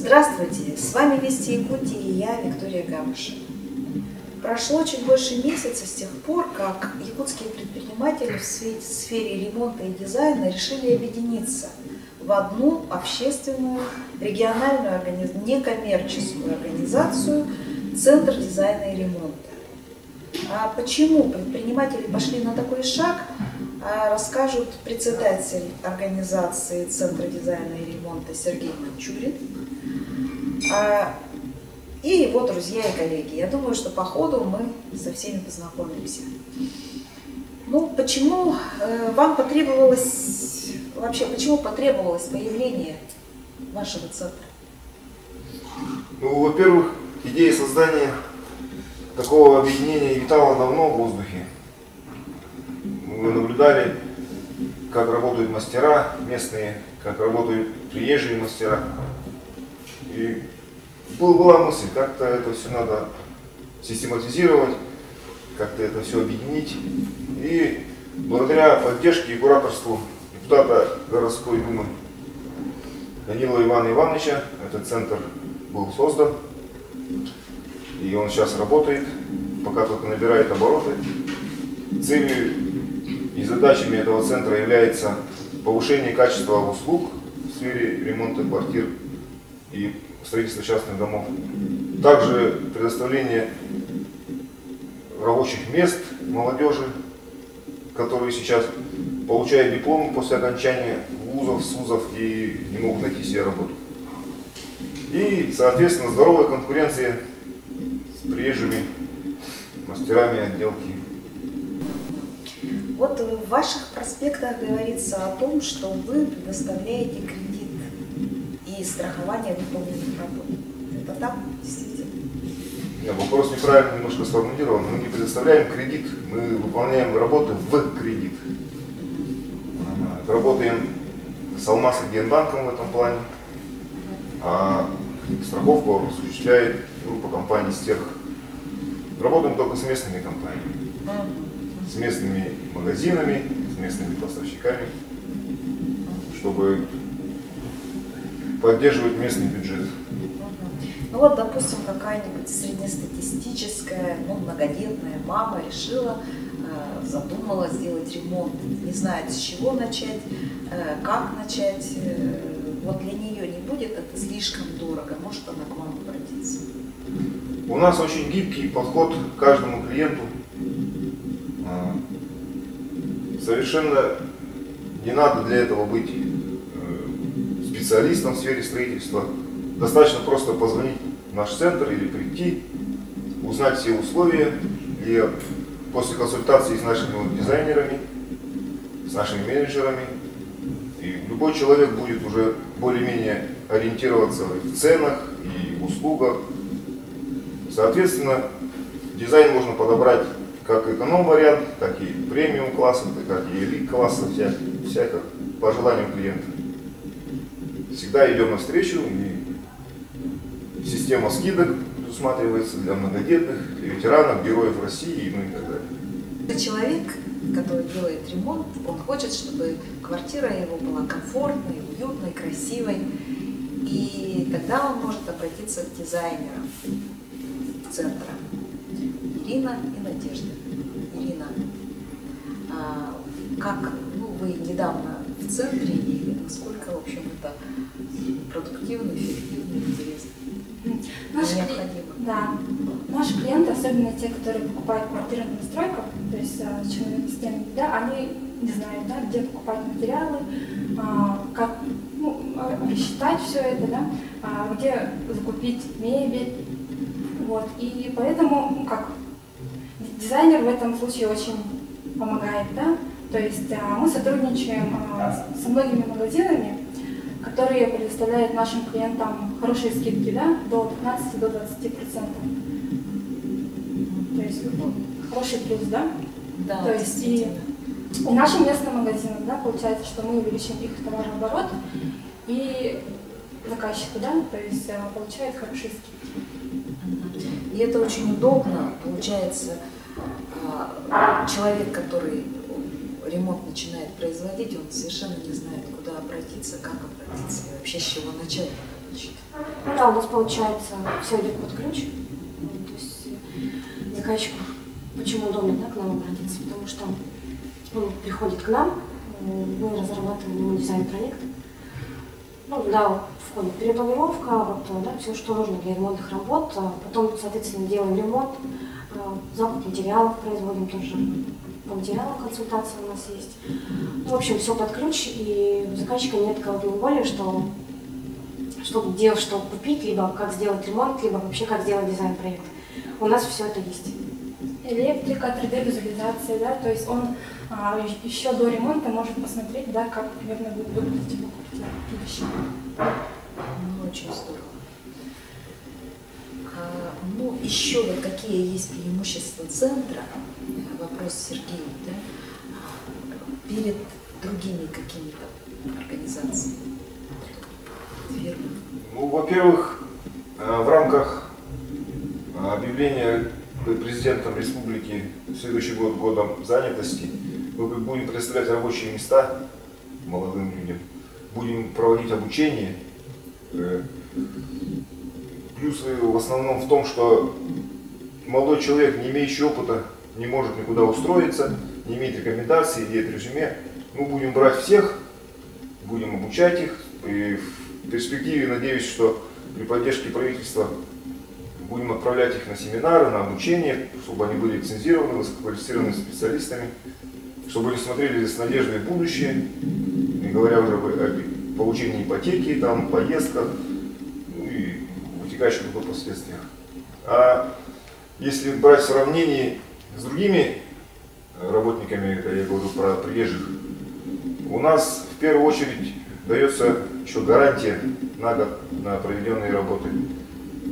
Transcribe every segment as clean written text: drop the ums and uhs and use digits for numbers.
Здравствуйте, с вами Вести Якутии и я, Виктория Габышева. Прошло чуть больше месяца с тех пор, как якутские предприниматели в сфере ремонта и дизайна решили объединиться в одну общественную, региональную, некоммерческую организацию «Центр дизайна и ремонта». А почему предприниматели пошли на такой шаг, расскажут председатель организации Центра дизайна и ремонта Сергей Манчурин и его друзья и коллеги. Я думаю, что по ходу мы со всеми познакомимся. Ну, почему вам потребовалось, почему потребовалось появление вашего центра? Ну, во-первых, идея создания такого объединения витала давно в воздухе. Мы наблюдали, как работают мастера местные, как работают приезжие мастера. И была мысль, как-то это все надо систематизировать, как-то это все объединить. И благодаря поддержке и кураторству депутата городской думы Данила Ивана Ивановича этот центр был создан. И он сейчас работает, пока только набирает обороты. Целью и задачами этого центра является повышение качества услуг в сфере ремонта квартир и строительства частных домов. Также предоставление рабочих мест молодежи, которые сейчас получают дипломы после окончания вузов, СУЗов и не могут найти себе работу. И, соответственно, здоровая конкуренция с приезжими мастерами отделки. Вот в ваших проспектах говорится о том, что вы предоставляете кредит и страхование выполненных работ. Это так, действительно? Нет, вопрос неправильно немножко сформулирован. Мы не предоставляем кредит, мы выполняем работы в кредит. Работаем с Алмаз и Генбанком в этом плане, а страховку осуществляет группа компаний Стерх. Работаем только с местными компаниями, с местными магазинами, с местными поставщиками, чтобы поддерживать местный бюджет. Ну вот, допустим, какая-нибудь среднестатистическая, многодетная мама решила, задумала сделать ремонт, не знает, с чего начать, как начать. Вот для нее не будет это слишком дорого, может она к вам обратиться? У нас очень гибкий подход к каждому клиенту. Совершенно не надо для этого быть специалистом в сфере строительства. Достаточно просто позвонить в наш центр или прийти, узнать все условия. И после консультации с нашими дизайнерами, с нашими менеджерами, и любой человек будет уже более-менее ориентироваться в ценах и в услугах. Соответственно, дизайн можно подобрать как эконом-вариант, так и премиум-класса, так и элит-класса, всяко по желанию клиента. Всегда идем навстречу, и система скидок предусматривается для многодетных, для ветеранов, героев России, ну и так далее. Человек, который делает ремонт, он хочет, чтобы квартира его была комфортной, уютной, красивой, и тогда он может обратиться к дизайнерам центра. Ирина и Надежда. Ирина, как вы недавно в центре, и насколько, в общем, это продуктивно, эффективно, интересно и необходимо? Да. Наши клиенты, особенно те, которые покупают квартиры на стройках, то есть человек с тем, да, они не знают, да, где покупать материалы, как рассчитать все это, да, где закупить мебель. Вот. И поэтому дизайнер в этом случае очень помогает, да? То есть мы сотрудничаем со многими магазинами, которые предоставляют нашим клиентам хорошие скидки, да, до 15-20%. То есть хороший плюс, да? Да, то есть и нашим местным магазинам, да, получается, что мы увеличим их товарооборот, и заказчики, да, то есть получают хорошие скидки. И это очень удобно, получается, человек, который ремонт начинает производить, он совершенно не знает, куда обратиться, как обратиться и вообще с чего начать. значит. Ну да, у нас получается все идет под ключ. То есть заказчику почему удобно, да, к нам обратиться, потому что он приходит к нам, мы разрабатываем ему дизайн-проект. Ну, да, входит перепланировка, вот, да, все, что нужно для ремонтных работ. Потом, соответственно, делаем ремонт, закуп материалов производим тоже. По материалам консультация у нас есть. Ну, в общем, все под ключ, и у заказчика нет головной боли, что купить, либо как сделать ремонт, либо вообще как сделать дизайн-проект. У нас все это есть. Электрика, 3D-визуализация, да, то есть он еще до ремонта может посмотреть, да, как примерно будет выглядеть его квартира в будущем. Ну, очень здорово. Ну, еще вот какие есть преимущества центра, вопрос Сергею, да, перед другими какими-то организациями, фирмами? Ну, во-первых, в рамках объявления президентом республики следующий год годом занятости мы будем предоставлять рабочие места молодым людям, будем проводить обучение. Плюсы в основном в том, что молодой человек, не имеющий опыта, не может никуда устроиться, не имеет рекомендаций, имеет резюме. Мы будем брать всех, будем обучать их. И в перспективе, надеюсь, что при поддержке правительства будем отправлять их на семинары, на обучение, чтобы они были лицензированы, высококвалифицированными специалистами, чтобы они смотрели с надеждой в будущее, не говоря уже о получении ипотеки, там, поездках, ну и вытекающих последствиях. А если брать в сравнении с другими работниками, это я говорю про приезжих, у нас в первую очередь дается еще гарантия на год на проведенные работы.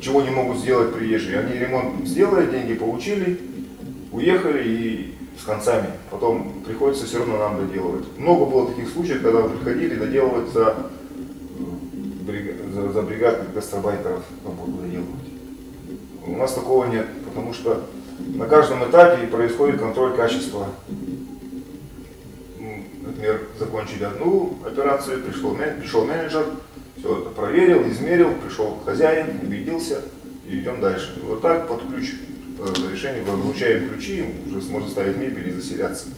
Чего не могут сделать приезжие. Они ремонт сделали, деньги получили, уехали и с концами. Потом приходится все равно нам доделывать. Много было таких случаев, когда мы приходили доделывать за бригад гастарбайтеров работу доделывать. У нас такого нет, потому что на каждом этапе происходит контроль качества. Например, закончили одну операцию, пришел менеджер, все это проверил, измерил, пришел хозяин, убедился и идем дальше. И вот так под ключ решение вручаем ключи, уже можно ставить мебель и заселяться.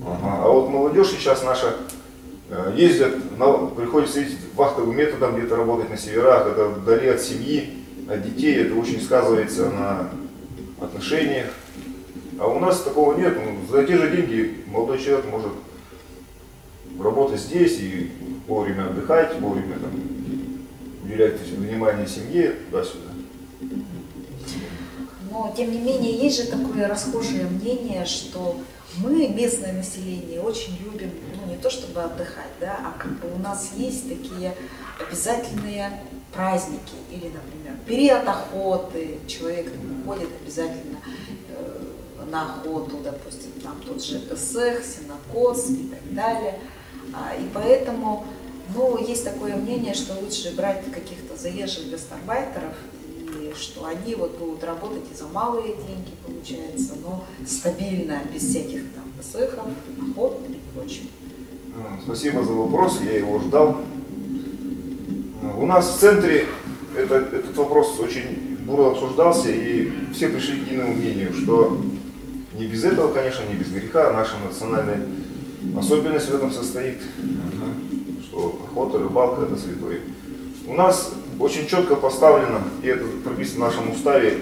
Ага. А вот молодежь сейчас наша ездят, приходится ездить вахтовым методом, где-то работать на северах, это вдали от семьи, от детей, это очень сказывается на отношениях. А у нас такого нет. За те же деньги молодой человек может работать здесь и вовремя отдыхать, вовремя там, уделять внимание семье, туда-сюда. Но, тем не менее, есть же такое расхожее мнение, что мы, местное население, очень любим, ну, не то чтобы отдыхать, да, а как бы у нас есть такие обязательные праздники. Или, например, период охоты, человек уходит обязательно на охоту, допустим, там тот же ЭСЭХ, сенокос и так далее. И поэтому, ну, есть такое мнение, что лучше брать каких-то заезжих гастарбайтеров, и что они вот будут работать и за малые деньги, получается, но стабильно, без всяких там ЭСЭХов, охот и прочего. Спасибо за вопрос, я его ждал. У нас в центре этот вопрос очень бурно обсуждался, и все пришли к единому мнению, что не без этого, конечно, не без греха, наша национальная особенность в этом состоит, что охота, рыбалка – это святое. У нас очень четко поставлено, и это прописано в нашем уставе,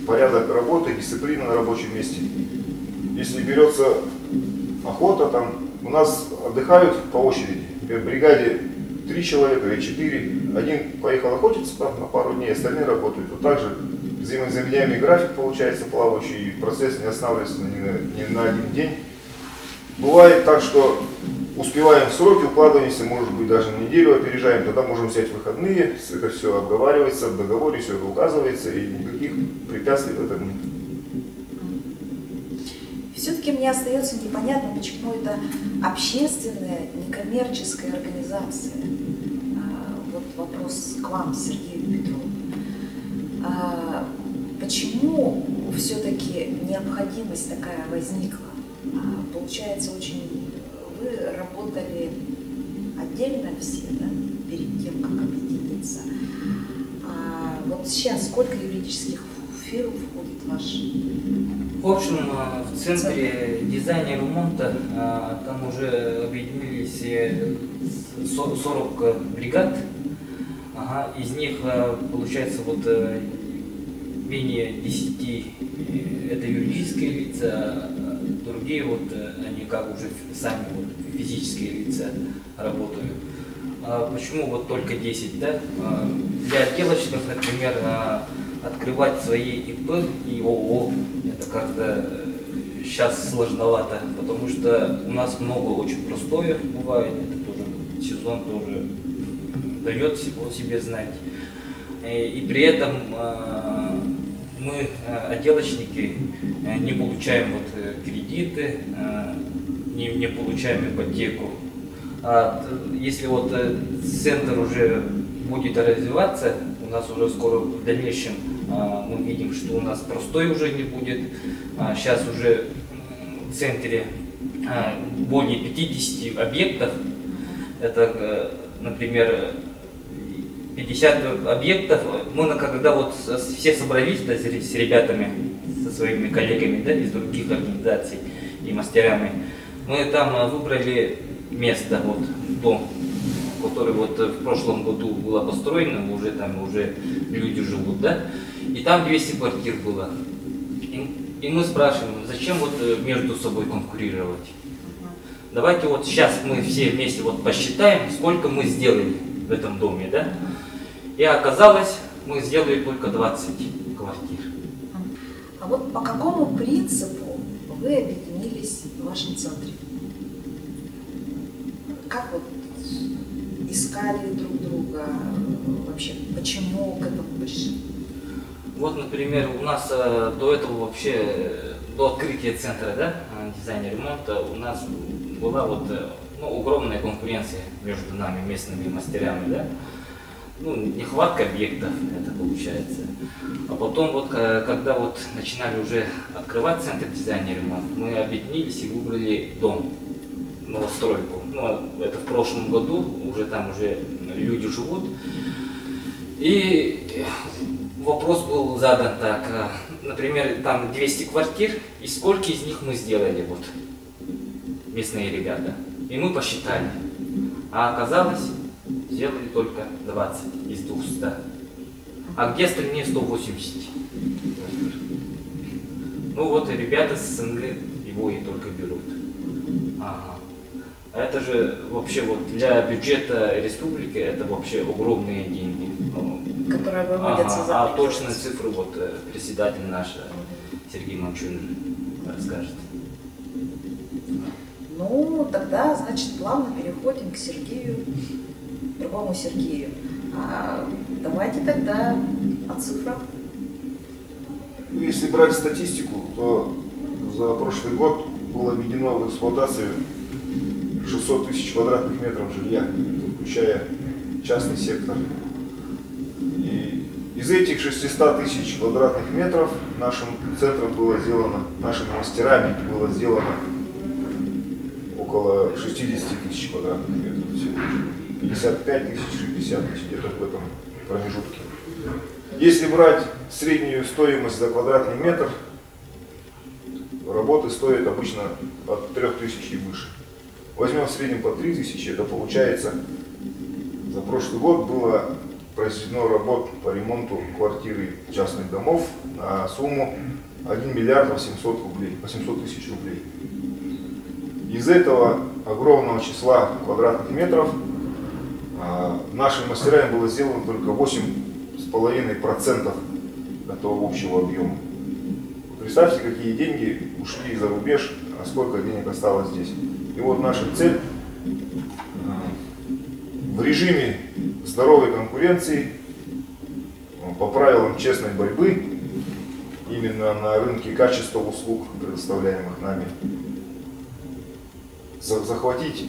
порядок работы, дисциплина на рабочем месте. Если берется охота, там у нас отдыхают по очереди. Например, в бригаде 3 человека или 4. Один поехал охотиться там, на пару дней, остальные работают. Вот также взаимозаменяемый график получается плавающий, и процесс не останавливается ни на один день. Бывает так, что успеваем в сроки, укладываемся, может быть, даже на неделю опережаем, тогда можем взять выходные, это все обговаривается, в договоре все это указывается, и никаких препятствий в этом нет. Все-таки мне остается непонятно, почему это общественная, некоммерческая организация. Вот вопрос к вам, Сергею Петрову. Почему все-таки необходимость такая возникла? Получается, вы работали отдельно все, да, перед тем, как объединиться. А вот сейчас сколько юридических фирм входит в ваш? В общем, в центре дизайна и ремонта там уже объединились 40 бригад. Ага, из них получается вот менее 10 это юридические лица, другие вот они как уже сами вот физические лица работают. Почему вот только 10, да? Для отделочных, например, открывать свои ИП и ООО это как-то сейчас сложновато, потому что у нас много очень простое бывает, это тоже сезон тоже дает о себе знать. И при этом мы, отделочники, не получаем вот кредиты, не получаем ипотеку. Если вот центр уже будет развиваться, у нас уже скоро в дальнейшем мы видим, что у нас простой уже не будет. Сейчас уже в центре более 50 объектов. Это, например, 50 объектов. Мы когда вот все собрались, да, с ребятами, со своими коллегами, да, из других организаций и мастерами, мы там выбрали место, вот дом, который вот в прошлом году было построено, уже там уже люди живут, да, и там 200 квартир было. И мы спрашиваем, зачем вот между собой конкурировать? Давайте вот сейчас мы все вместе вот посчитаем, сколько мы сделали в этом доме, да? И оказалось, мы сделали только 20 квартир. А вот по какому принципу вы объединились в вашем центре? Как вот искали друг друга? Вообще, почему к этому пришли? Вот, например, у нас до этого вообще, до открытия центра, да, дизайна и ремонта, у нас была вот огромная конкуренция между нами, местными мастерами, да. Ну, нехватка объектов, это получается. А потом вот, когда вот начинали уже открывать центр дизайна и ремонта, мы объединились и выбрали дом, новостройку. Ну, это в прошлом году, уже там уже люди живут. И вопрос был задан так, например, там 200 квартир, и сколько из них мы сделали, вот, местные ребята. И мы посчитали. А оказалось, сделали только 20 из 200. А где остальные 180? Ну вот и ребята с СНГ его и только берут. Ага. А это же вообще вот для бюджета республики это вообще огромные деньги. Которые выводятся за А точные цифры вот председатель наш Сергей Манчунин расскажет. Ну, тогда, значит, плавно переходим к Сергею, другому Сергею. Давайте тогда о цифрах. Если брать статистику, то за прошлый год было введено в эксплуатацию 600 тысяч квадратных метров жилья, включая частный сектор. И из этих 600 тысяч квадратных метров нашим центром было сделано, нашими мастерами было сделано около 60 тысяч квадратных метров. 55 тысяч, 60 тысяч, где-то в этом промежутке. Если брать среднюю стоимость за квадратный метр, работы стоят обычно от 3000 и выше. Возьмем в среднем по 3000, это получается, за прошлый год было произведено работ по ремонту квартиры частных домов на сумму 1 миллиард 800 тысяч рублей. Из этого огромного числа квадратных метров нашими мастерами было сделано только 8,5% этого общего объема. Представьте, какие деньги ушли за рубеж, а сколько денег осталось здесь. И вот наша цель в режиме здоровой конкуренции, по правилам честной борьбы, именно на рынке качества услуг, предоставляемых нами, захватить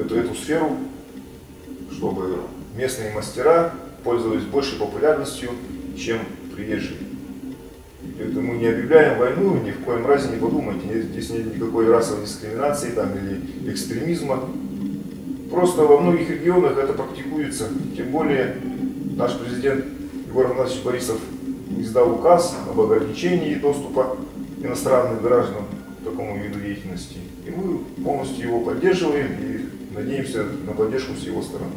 эту сферу, чтобы местные мастера пользовались большей популярностью, чем приезжие. Это мы не объявляем войну, ни в коем разе не подумайте, здесь нет никакой расовой дискриминации там, или экстремизма. Просто во многих регионах это практикуется. Тем более наш президент Егор Игнатьевич Борисов издал указ об ограничении доступа иностранных граждан к такому виду деятельности. И мы полностью его поддерживаем и надеемся на поддержку с его стороны.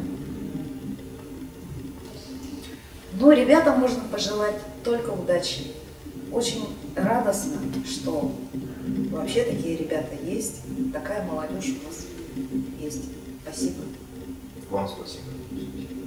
Но ребятам можно пожелать только удачи. Очень радостно, что вообще такие ребята есть, такая молодежь у нас есть. Спасибо. Вам спасибо.